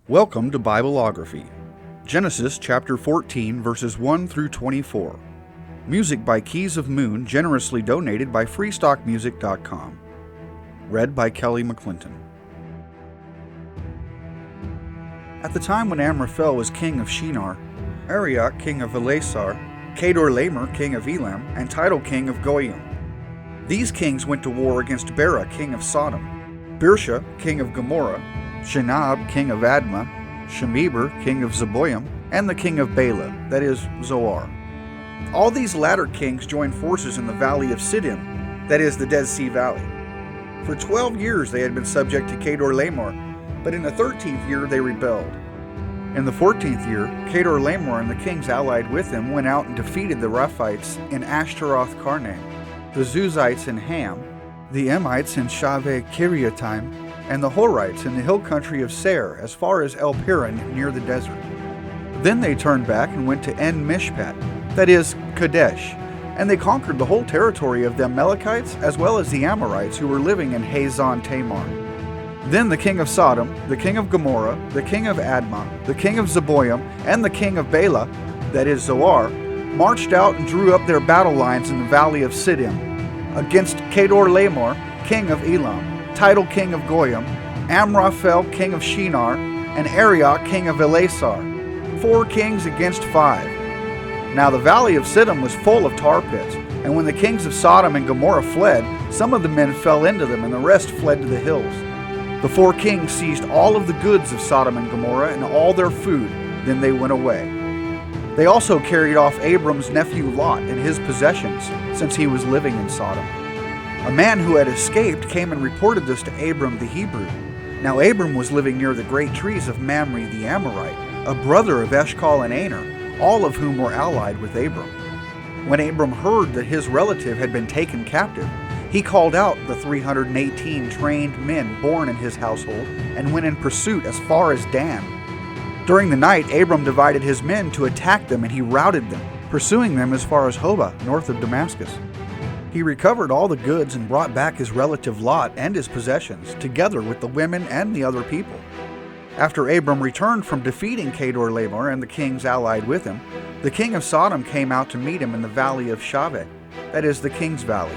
Welcome to Bibleography. Genesis chapter 14 verses 1 through 24. Music by Keys of Moon, generously donated by freestockmusic.com. Read by Kelly McClinton. At the time when Amraphel was king of Shinar, Arioch king of Ellasar, Kedorlaomer king of Elam, and Tidal king of Goyim. These kings went to war against Bera king of Sodom, Birsha king of Gomorrah, Shinab king of Admah, Shemeber king of Zeboyim, and the king of Bela, that is, Zoar. All these latter kings joined forces in the Valley of Siddim, that is, the Dead Sea Valley. For 12 years they had been subject to Kedorlaomer, but in the 13th year they rebelled. In the 14th year, Kedorlaomer and the kings allied with him went out and defeated the Rephites in Ashtaroth-Karnaim, the Zuzites in Ham, the Emites in Shaveh-Kiriataim, and the Horites in the hill country of Seir as far as El Paran near the desert. Then they turned back and went to En-Mishpat, that is, Kadesh, and they conquered the whole territory of the Amalekites as well as the Amorites who were living in Hazon Tamar. Then the king of Sodom, the king of Gomorrah, the king of Admah, the king of Zeboyim, and the king of Bela, that is Zoar, marched out and drew up their battle lines in the Valley of Siddim against Kedorlaomer, king of Elam, Tidal king of Goyim, Amraphel king of Shinar, and Arioch king of Ellasar, 4 kings against 5. Now the Valley of Siddim was full of tar pits, and when the kings of Sodom and Gomorrah fled, some of the men fell into them and the rest fled to the hills. The 4 kings seized all of the goods of Sodom and Gomorrah and all their food, then they went away. They also carried off Abram's nephew Lot and his possessions, since he was living in Sodom. A man who had escaped came and reported this to Abram the Hebrew. Now Abram was living near the great trees of Mamre the Amorite, a brother of Eshcol and Aner, all of whom were allied with Abram. When Abram heard that his relative had been taken captive, he called out the 318 trained men born in his household and went in pursuit as far as Dan. During the night, Abram divided his men to attack them, and he routed them, pursuing them as far as Hobah, north of Damascus. He recovered all the goods and brought back his relative Lot and his possessions, together with the women and the other people. After Abram returned from defeating Kedorlaomer and the kings allied with him, the king of Sodom came out to meet him in the valley of Shaveh, that is, the king's valley.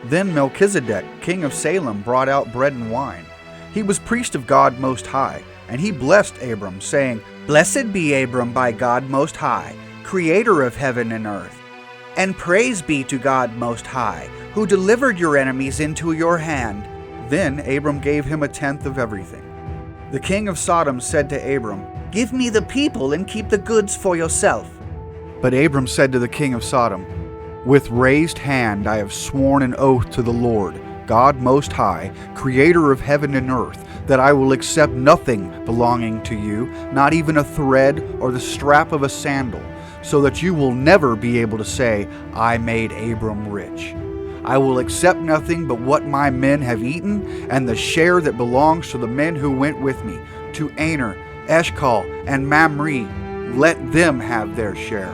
Then Melchizedek, king of Salem, brought out bread and wine. He was priest of God Most High, and he blessed Abram, saying, "Blessed be Abram by God Most High, creator of heaven and earth. And praise be to God Most High, who delivered your enemies into your hand." Then Abram gave him 1/10 of everything. The king of Sodom said to Abram, "Give me the people and keep the goods for yourself." But Abram said to the king of Sodom, "With raised hand I have sworn an oath to the Lord, God Most High, creator of heaven and earth, that I will accept nothing belonging to you, not even a thread or the strap of a sandal, so that you will never be able to say, 'I made Abram rich.' I will accept nothing but what my men have eaten, and the share that belongs to the men who went with me, to Aner, Eshcol, and Mamre. Let them have their share."